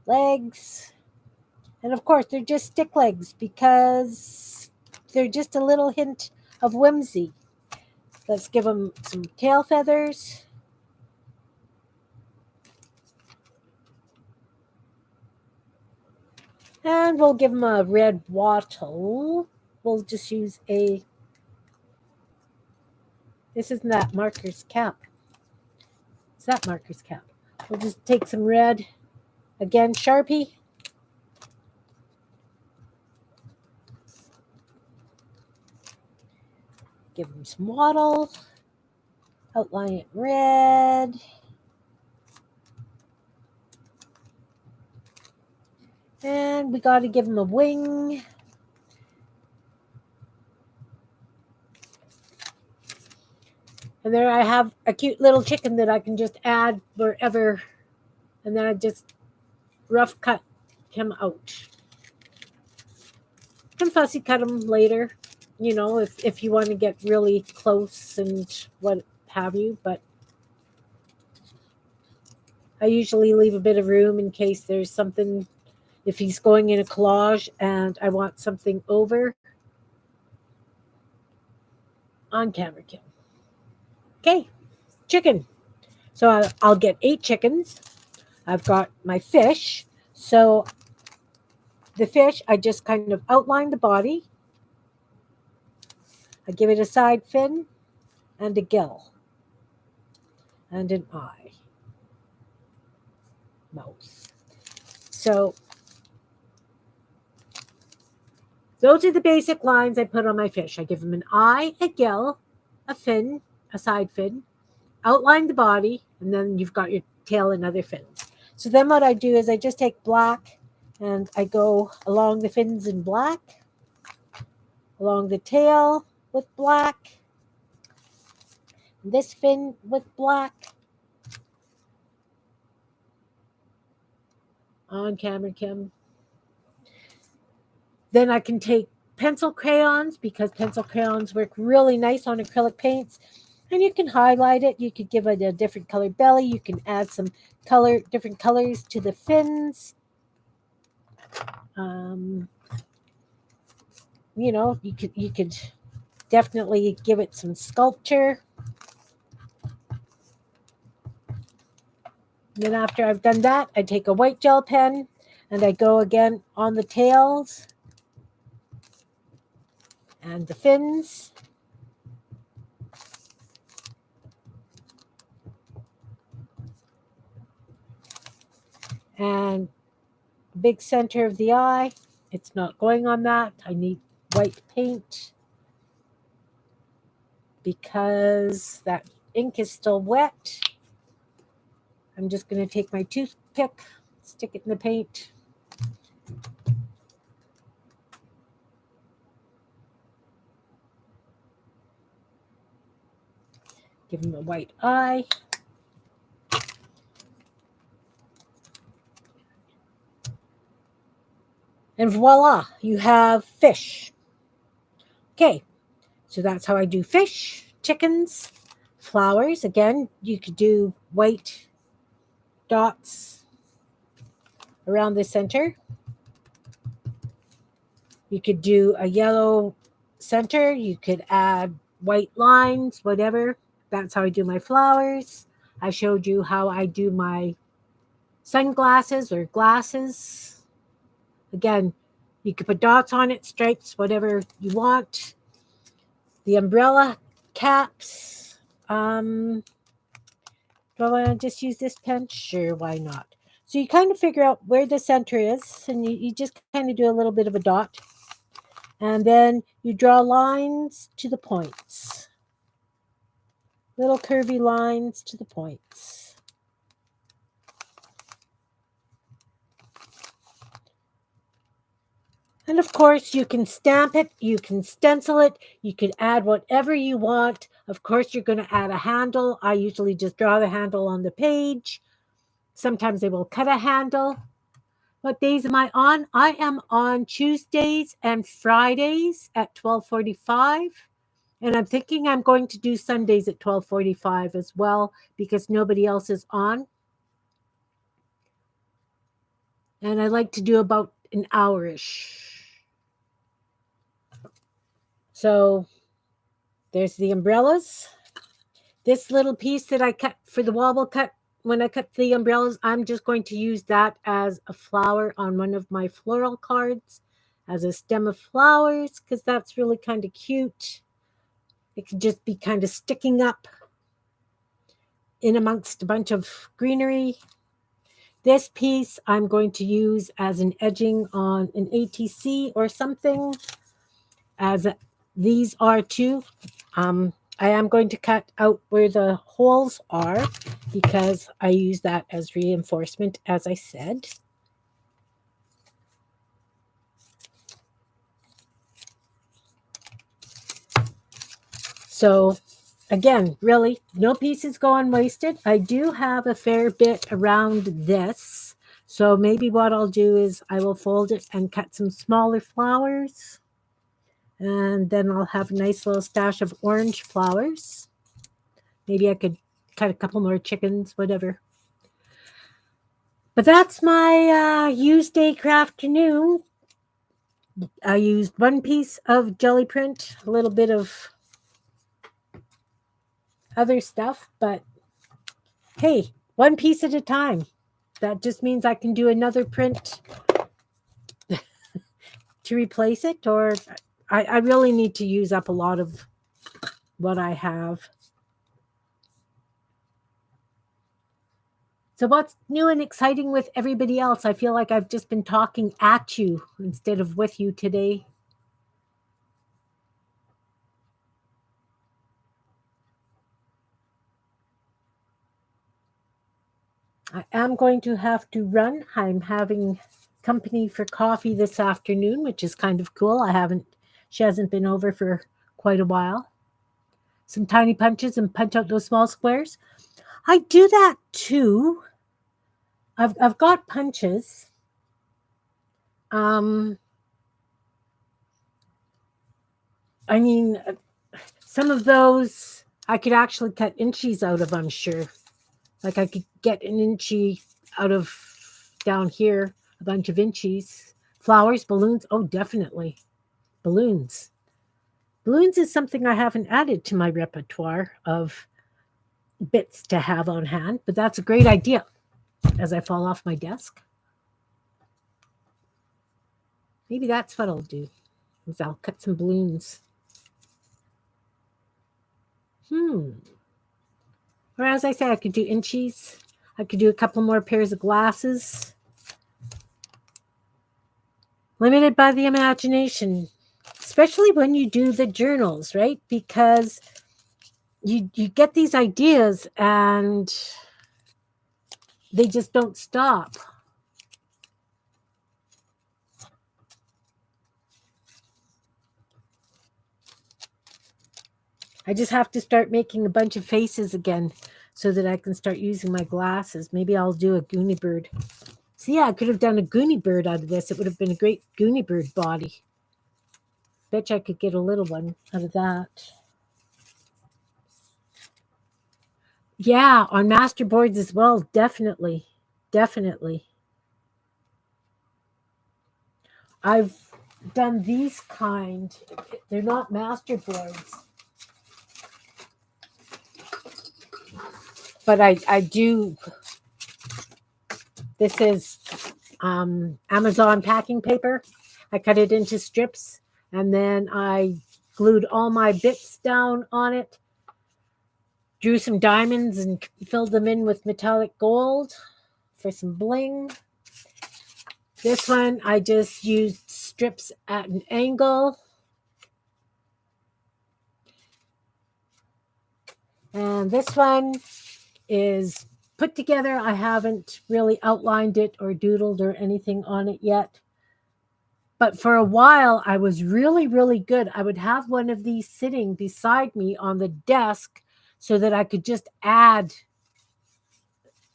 Speaker 1: Legs. And of course, they're just stick legs because they're just a little hint of whimsy. Let's give them some tail feathers. And we'll give them a red wattle. We'll just use a... This isn't that marker's cap. It's that marker's cap. We'll just take some red. Again, Sharpie. Give them some wattle. Outline it red. And we got to give them a wing. And there I have a cute little chicken that I can just add wherever. And then I just rough cut him out. You can fussy cut him later, you know, if you want to get really close and what have you. But I usually leave a bit of room in case there's something, if he's going in a collage and I want something over on camera kill. Okay, chicken. So I'll get 8 chickens. I've got my fish. So the fish, I just kind of outline the body. I give it a side fin and a gill and an eye, mouth. So those are the basic lines I put on my fish. I give him an eye, a gill, a fin, a side fin, outline the body, and then you've got your tail and other fins. So then what I do is I just take black and I go along the fins in black, along the tail with black, this fin with black, on camera Kim. Then I can take pencil crayons because pencil crayons work really nice on acrylic paints. And you can highlight it. You could give it a different colored belly. You can add some different colors to the fins. You know, you could definitely give it some sculpture. Then after I've done that, I take a white gel pen and I go again on the tails and the fins. And big center of the eye. It's not going on that. I need white paint because that ink is still wet. I'm just going to take my toothpick, stick it in the paint. Give him a white eye. And voila, you have fish. Okay, so that's how I do fish, chickens, flowers. Again, you could do white dots around the center. You could do a yellow center. You could add white lines, whatever. That's how I do my flowers. I showed you how I do my sunglasses or glasses. Again, you could put dots on it, stripes, whatever you want. The umbrella caps. Do I want to just use this pen? Sure, why not? So you kind of figure out where the center is, and you just kind of do a little bit of a dot. And then you draw lines to the points. Little curvy lines to the points. And of course, you can stamp it, you can stencil it, you can add whatever you want. Of course, you're going to add a handle. I usually just draw the handle on the page. Sometimes they will cut a handle. What days am I on? I am on Tuesdays and Fridays at 12:45. And I'm thinking I'm going to do Sundays at 12:45 as well because nobody else is on. And I like to do about an hour-ish. So there's the umbrellas. This little piece that I cut for the wobble cut, when I cut the umbrellas, I'm just going to use that as a flower on one of my floral cards as a stem of flowers because that's really kind of cute. It could just be kind of sticking up in amongst a bunch of greenery. This piece I'm going to use as an edging on an ATC or something, as these are too. I am going to cut out where the holes are because I use that as reinforcement, as I said. So again, really, no pieces go unwasted. I do have a fair bit around this. So maybe what I'll do is I will fold it and cut some smaller flowers. And then I'll have a nice little stash of orange flowers. Maybe I could cut a couple more chickens, whatever. But that's my Useday Crafternoon. I used one piece of jelly print, a little bit of other stuff, but hey, one piece at a time. That just means I can do another print to replace it, or I really need to use up a lot of what I have. So what's new and exciting with everybody else? I feel like I've just been talking at you instead of with you today. I am going to have to run. I'm having company for coffee this afternoon, which is kind of cool. She hasn't been over for quite a while. Some tiny punches and punch out those small squares. I do that too. I've got punches. I mean, some of those I could actually cut inchies out of, I'm sure. Like I could get an inchy out of down here, a bunch of inchies. Flowers, balloons, oh, definitely. Balloons. Balloons is something I haven't added to my repertoire of bits to have on hand, but that's a great idea as I fall off my desk. Maybe that's what I'll do, is I'll cut some balloons. Or as I say, I could do inchies. I could do a couple more pairs of glasses. limited by the imagination, especially when you do the journals, right? Because you get these ideas and they just don't stop. I just have to start making a bunch of faces again so that I can start using my glasses. Maybe I'll do a Goonie bird. See, yeah, I could have done a Goonie bird out of this. It would have been a great Goonie bird body. Bet you I could get a little one out of that. Yeah, on masterboards as well. Definitely. Definitely. I've done these kind. They're not masterboards. But I do. This is Amazon packing paper. I cut it into strips and then I glued all my bits down on it, drew some diamonds and filled them in with metallic gold for some bling. This one, I just used strips at an angle. And this one is put together. I haven't really outlined it or doodled or anything on it yet. But for a while, I was really, really good. I would have one of these sitting beside me on the desk so that I could just add,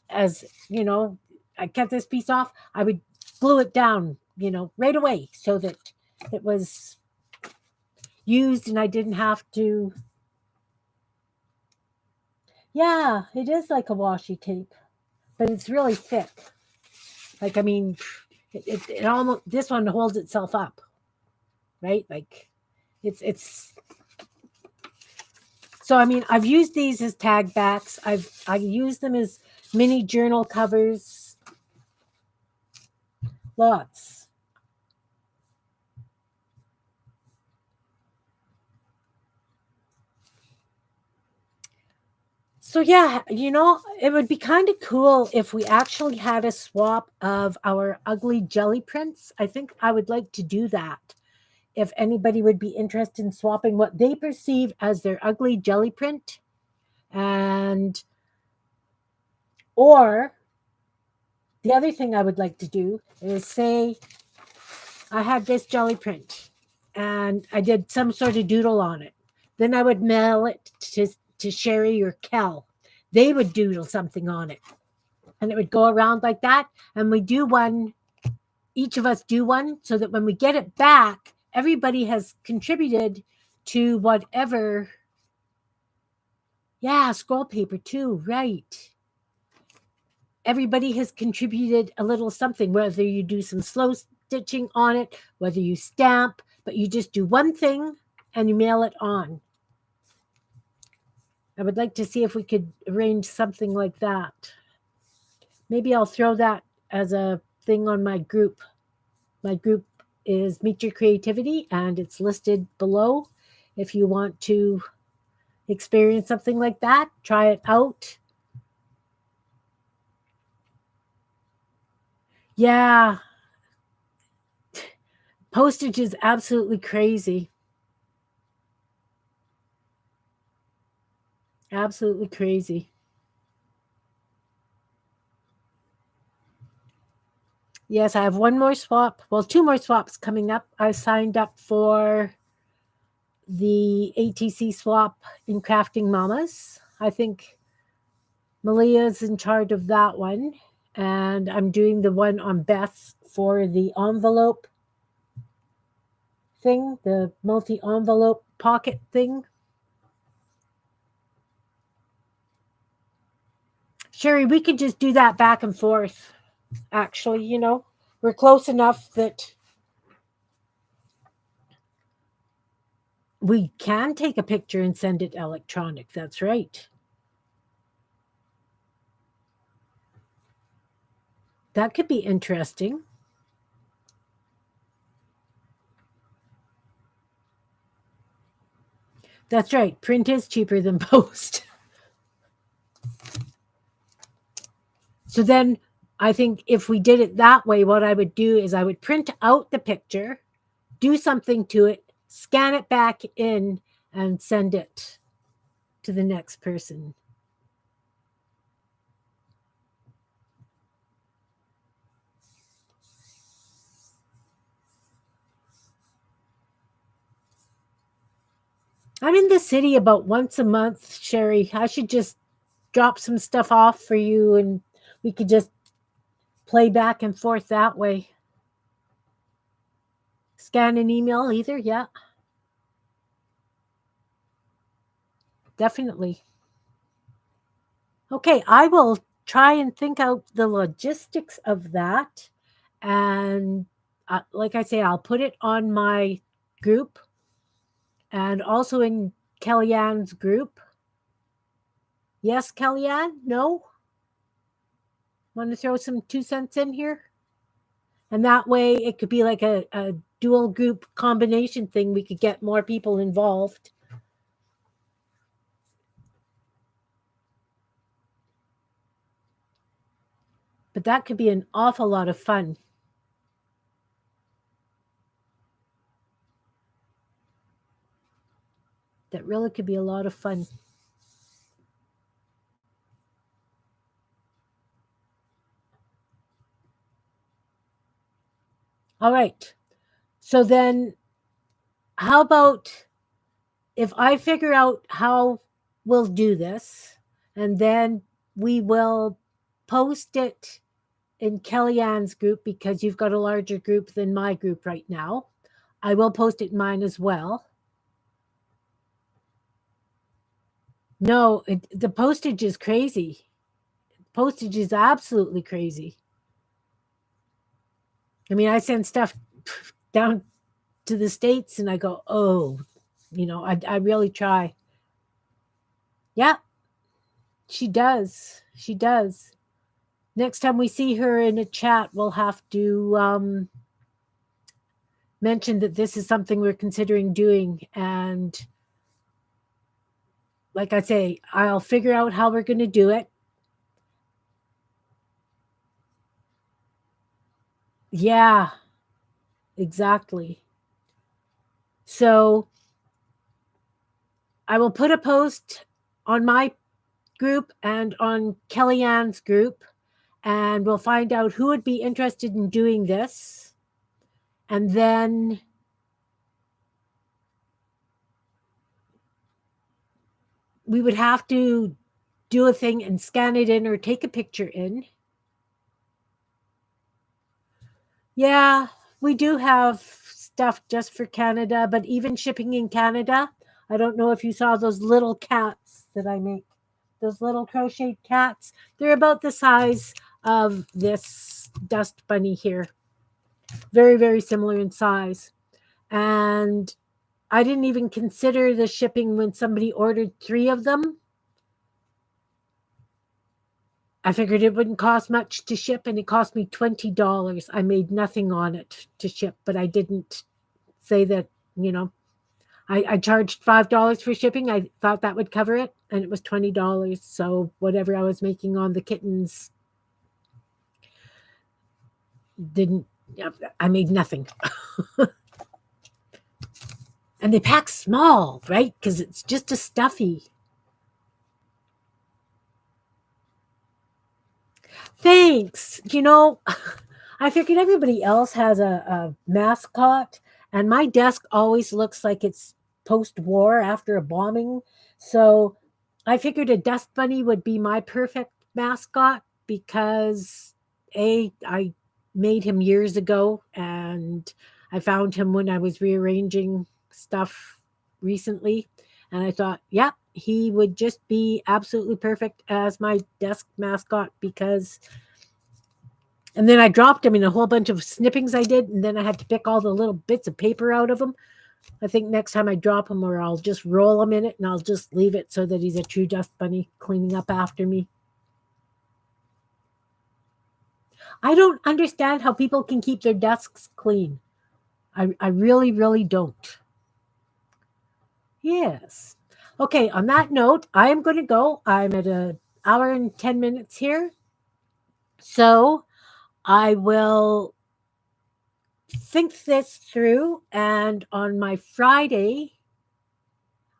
Speaker 1: as you know, I cut this piece off, I would glue it down, right away so that it was used and I didn't have to. Yeah, it is like a washi tape, but it's really thick. Like, I mean, it almost, this one holds itself up, right? Like, it's. So, I mean, I've used these as tag backs. I use them as mini journal covers. Lots. So, yeah, it would be kind of cool if we actually had a swap of our ugly jelly prints. I think I would like to do that. If anybody would be interested in swapping what they perceive as their ugly jelly print, or the other thing I would like to do is say I had this jelly print and I did some sort of doodle on it. Then I would mail it to Sherry or Kel. They would doodle something on it. And it would go around like that. And we do one, each of us do one, so that when we get it back, everybody has contributed to whatever. Yeah, scroll paper too, right. Everybody has contributed a little something, whether you do some slow stitching on it, whether you stamp, but you just do one thing and you mail it on. I would like to see if we could arrange something like that. Maybe I'll throw that as a thing on my group. My group is Meet Your Creativity, and it's listed below. If you want to experience something like that, try it out. Yeah. Postage is absolutely crazy. Absolutely crazy. Yes, I have one more swap. Well, two more swaps coming up. I signed up for the ATC swap in Crafting Mamas. I think Malia's in charge of that one. And I'm doing the one on Beth's for the envelope thing, the multi-envelope pocket thing. Sherry, we could just do that back and forth. Actually, we're close enough that we can take a picture and send it electronic. That's right. That could be interesting. That's right. Print is cheaper than post. So then I think if we did it that way, what I would do is I would print out the picture, do something to it, scan it back in, and send it to the next person. I'm in the city about once a month, Sherry. I should just drop some stuff off for you and we could just play back and forth that way. Scan an email either, yeah. Definitely. Okay, I will try and think out the logistics of that. And like I say, I'll put it on my group and also in Kellyanne's group. Yes, Kellyanne? No? Want to throw some 2 cents in here? And that way it could be like a dual group combination thing. We could get more people involved. But that could be an awful lot of fun. That really could be a lot of fun. All right. So then how about if I figure out how we'll do this, and then we will post it in Kellyanne's group because you've got a larger group than my group right now. I will post it in mine as well. No, the postage is crazy. Postage is absolutely crazy. I mean, I send stuff down to the States and I go, oh, I really try. Yeah, she does. She does. Next time we see her in a chat, we'll have to mention that this is something we're considering doing. And like I say, I'll figure out how we're going to do it. Yeah, exactly. So I will put a post on my group and on Kellyanne's group, and we'll find out who would be interested in doing this. And then we would have to do a thing and scan it in or take a picture in. Yeah, we do have stuff just for Canada, but even shipping in Canada, I don't know if you saw those little cats that I make. Those little crocheted cats. They're about the size of this dust bunny here. Very, very similar in size. And I didn't even consider the shipping when somebody ordered 3 of them. I figured it wouldn't cost much to ship, and it cost me $20. I made nothing on it to ship, but I didn't say that, I charged $5 for shipping. I thought that would cover it, and it was $20. So whatever I was making on the kittens I made nothing. And they pack small, right? Because it's just a stuffy. Thanks. I figured everybody else has a mascot, and my desk always looks like it's post-war after a bombing. So I figured a dust bunny would be my perfect mascot because I made him years ago, and I found him when I was rearranging stuff recently, and I thought, yeah, he would just be absolutely perfect as my desk mascot because. And then I dropped him in a whole bunch of snippings I did, and then I had to pick all the little bits of paper out of him. I think next time I drop him, or I'll just roll him in it, and I'll just leave it so that he's a true dust bunny cleaning up after me. I don't understand how people can keep their desks clean. I really, really don't. Yes. Okay, on that note, I am going to go. I'm at an hour and 10 minutes here. So I will think this through, and on my Friday,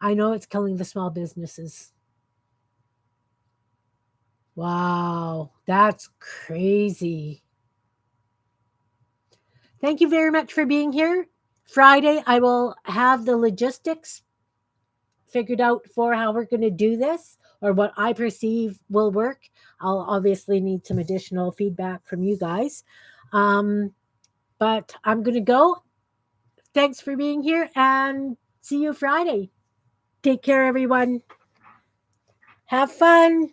Speaker 1: I know it's killing the small businesses. Wow, that's crazy. Thank you very much for being here. Friday, I will have the logistics figured out for how we're going to do this, or what I perceive will work. I'll obviously need some additional feedback from you guys. But I'm going to go. Thanks for being here, and see you Friday. Take care, everyone. Have fun.